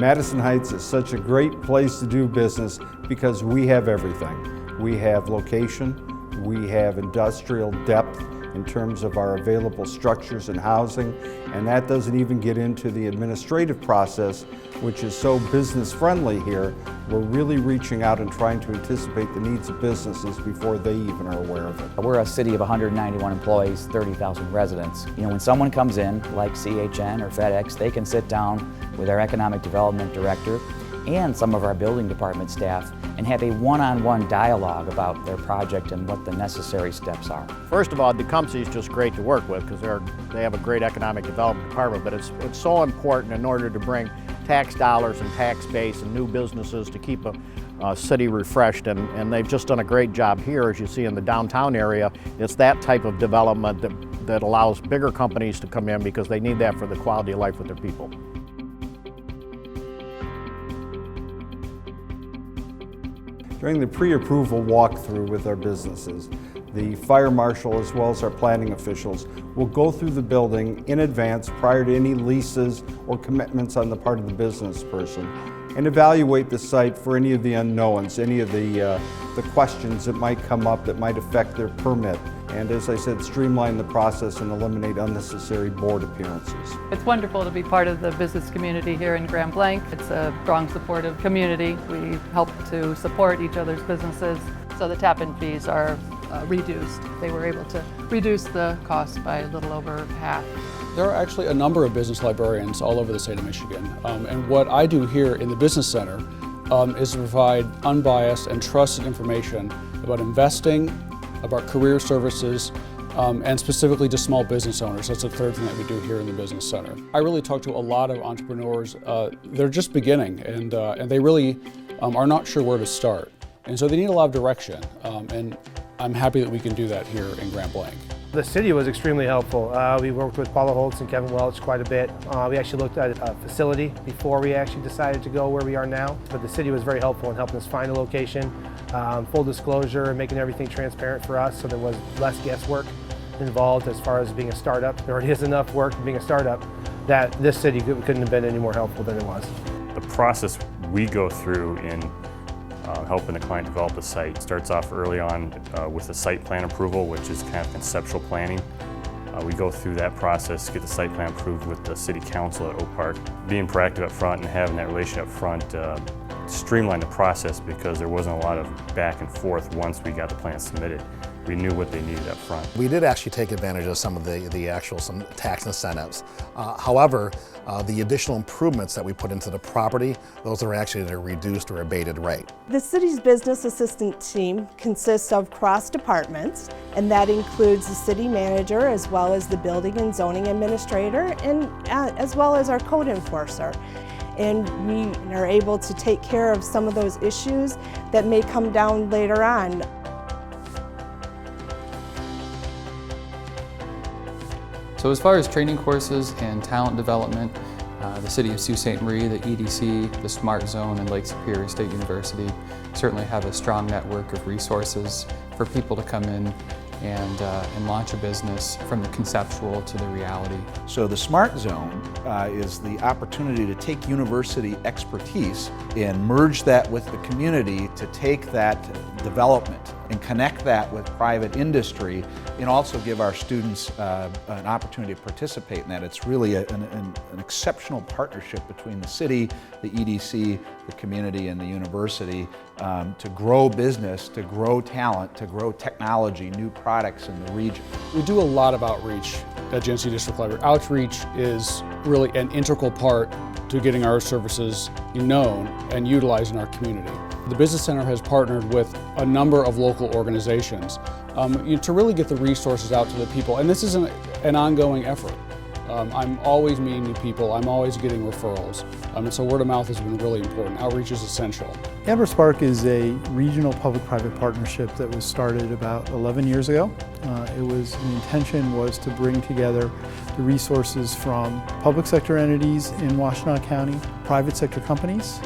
Madison Heights is such a great place to do business because we have everything. We have location, we have industrial depth in terms of our available structures and housing, and that doesn't even get into the administrative process, which is so business friendly here. We're really reaching out and trying to anticipate the needs of businesses before they even are aware of it. We're a city of 191 employees, 30,000 residents. You know, when someone comes in, like CHN or FedEx, they can sit down with our economic development director and some of our building department staff and have a one-on-one dialogue about their project and what the necessary steps are. First of all, the company is just great to work with because they have a great economic development department, but it's so important in order to bring tax dollars and tax base and new businesses to keep a city refreshed, and they've just done a great job here. As you see in the downtown area, it's that type of development that allows bigger companies to come in because they need that for the quality of life with their people. During the pre-approval walkthrough with our businesses, the fire marshal as well as our planning officials will go through the building in advance prior to any leases or commitments on the part of the business person and evaluate the site for any of the unknowns, any of the questions that might come up that might affect their permit. And as I said, streamline the process and eliminate unnecessary board appearances. It's wonderful to be part of the business community here in Grand Blanc. It's a strong, supportive community. We help to support each other's businesses. So the tap-in fees are reduced. They were able to reduce the cost by a little over half. There are actually a number of business librarians all over the state of Michigan. And what I do here in the Business Center is to provide unbiased and trusted information about investing, about career services, and specifically to small business owners. That's the third thing that we do here in the Business Center. I really talk to a lot of entrepreneurs. They're just beginning, and they really are not sure where to start. And so they need a lot of direction, and I'm happy that we can do that here in Grand Blanc. The city was extremely helpful. We worked with Paula Holtz and Kevin Welch quite a bit. We actually looked at a facility before we actually decided to go where we are now. But the city was very helpful in helping us find a location, full disclosure, and making everything transparent for us so there was less guesswork involved as far as being a startup. There already is enough work being a startup that this city couldn't have been any more helpful than it was. The process we go through in helping the client develop the site starts off early on with the site plan approval, which is kind of conceptual planning. We go through that process, get the site plan approved with the city council at Oak Park. Being proactive up front and having that relationship up front streamlined the process because there wasn't a lot of back and forth once we got the plan submitted. We knew what they needed up front. We did actually take advantage of some of some tax incentives. However, the additional improvements that we put into the property, those are actually at a reduced or abated rate. The city's business assistant team consists of cross departments, and that includes the city manager as well as the building and zoning administrator, and as well as our code enforcer. And we are able to take care of some of those issues that may come down later on. So as far as training courses and talent development, the City of Sault Ste. Marie, the EDC, the Smart Zone, and Lake Superior State University certainly have a strong network of resources for people to come in and launch a business from the conceptual to the reality. So the Smart Zone is the opportunity to take university expertise and merge that with the community to take that development and connect that with private industry and also give our students an opportunity to participate in that. It's really an exceptional partnership between the city, the EDC, the community, and the university to grow business, to grow talent, to grow technology, new products in the region. We do a lot of outreach at Genesee District Library. Outreach is really an integral part to getting our services known and utilized in our community. The Business Center has partnered with a number of local organizations to really get the resources out to the people, and this is an ongoing effort. I'm always meeting new people, I'm always getting referrals, and so word of mouth has been really important. Outreach is essential. Amherst Park is a regional public-private partnership that was started about 11 years ago. The intention was to bring together the resources from public sector entities in Washtenaw County, private sector companies,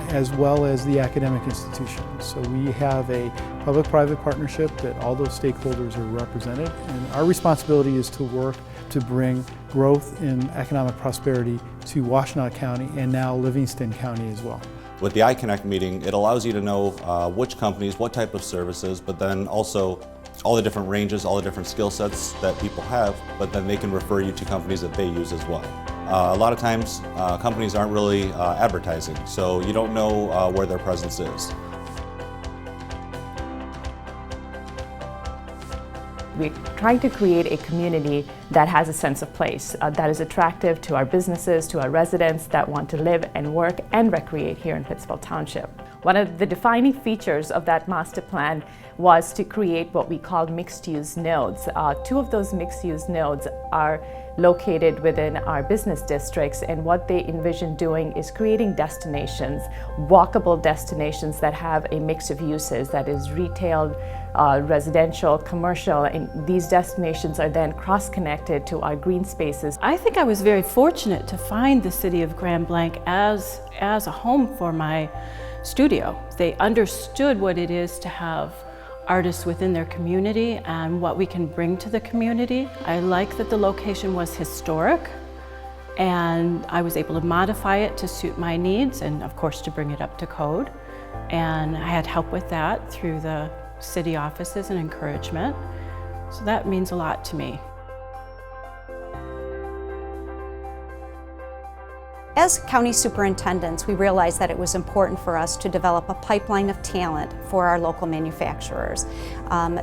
as well as the academic institutions. So we have a public-private partnership that all those stakeholders are represented, and our responsibility is to work to bring growth in economic prosperity to Washtenaw County and now Livingston County as well. With the iConnect meeting, it allows you to know which companies, what type of services, but then also all the different ranges, all the different skill sets that people have, but then they can refer you to companies that they use as well. A lot of times, companies aren't really advertising, so you don't know where their presence is. We're trying to create a community that has a sense of place, that is attractive to our businesses, to our residents that want to live and work and recreate here in Pittsville Township. One of the defining features of that master plan was to create what we called mixed-use nodes. Two of those mixed-use nodes are located within our business districts, and what they envision doing is creating destinations, walkable destinations that have a mix of uses, that is retail, residential, commercial, and these destinations are then cross-connected to our green spaces. I think I was very fortunate to find the city of Grand Blanc as a home for my studio. They understood what it is to have artists within their community and what we can bring to the community. I like that the location was historic, and I was able to modify it to suit my needs and of course to bring it up to code. And I had help with that through the city offices and encouragement. So that means a lot to me. As county superintendents, we realized that it was important for us to develop a pipeline of talent for our local manufacturers.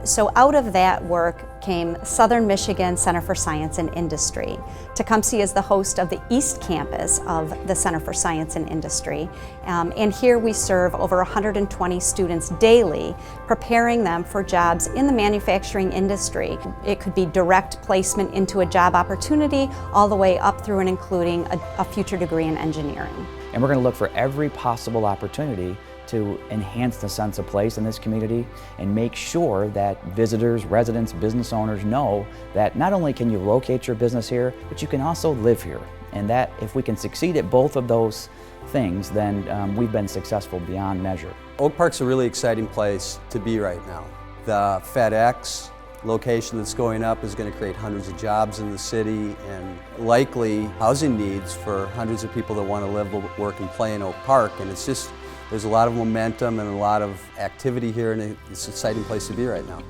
So out of that work came Southern Michigan Center for Science and Industry. Tecumseh is the host of the East Campus of the Center for Science and Industry. And here we serve over 120 students daily, preparing them for jobs in the manufacturing industry. It could be direct placement into a job opportunity, all the way up through and including a future degree in engineering. And we're going to look for every possible opportunity to enhance the sense of place in this community and make sure that visitors, residents, business owners know that not only can you locate your business here, but you can also live here. And that if we can succeed at both of those things, then we've been successful beyond measure. Oak Park's a really exciting place to be right now. The FedEx location that's going up is going to create hundreds of jobs in the city and likely housing needs for hundreds of people that want to live, work, and play in Oak Park. And it's just, there's a lot of momentum and a lot of activity here, and it's an exciting place to be right now.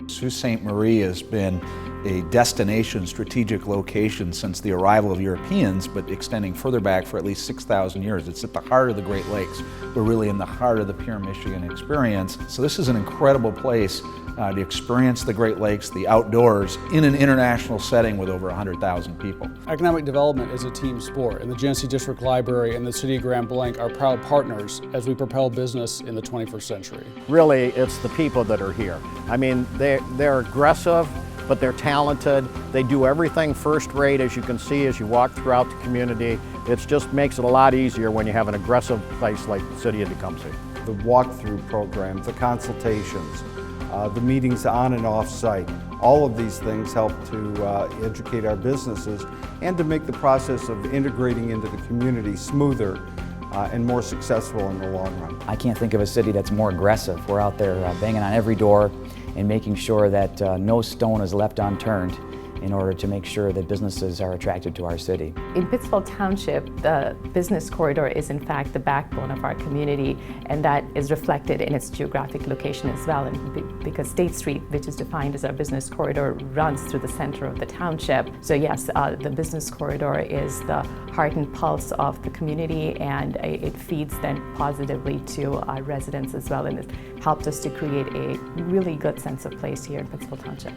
Sault Ste. Marie has been a destination strategic location since the arrival of Europeans, but extending further back for at least 6,000 years. It's at the heart of the Great Lakes. We're really in the heart of the pure Michigan experience. So this is an incredible place to experience the Great Lakes, the outdoors, in an international setting with over 100,000 people. Economic development is a team sport, and the Genesee District Library and the City of Grand Blanc are proud partners as we propel business in the 21st century. Really, it's the people that are here. I mean, they're aggressive, but they're talented. They do everything first rate, as you can see as you walk throughout the community. It just makes it a lot easier when you have an aggressive place like the city of Tecumseh. The walkthrough programs, the consultations, the meetings on and off site, all of these things help to educate our businesses and to make the process of integrating into the community smoother and more successful in the long run. I can't think of a city that's more aggressive. We're out there banging on every door and making sure that no stone is left unturned in order to make sure that businesses are attracted to our city. In Pittsville Township, the business corridor is in fact the backbone of our community, and that is reflected in its geographic location as well. And because State Street, which is defined as our business corridor, runs through the center of the township. So yes, the business corridor is the heart and pulse of the community, and it feeds then positively to our residents as well, and it helped us to create a really good sense of place here in Pittsville Township.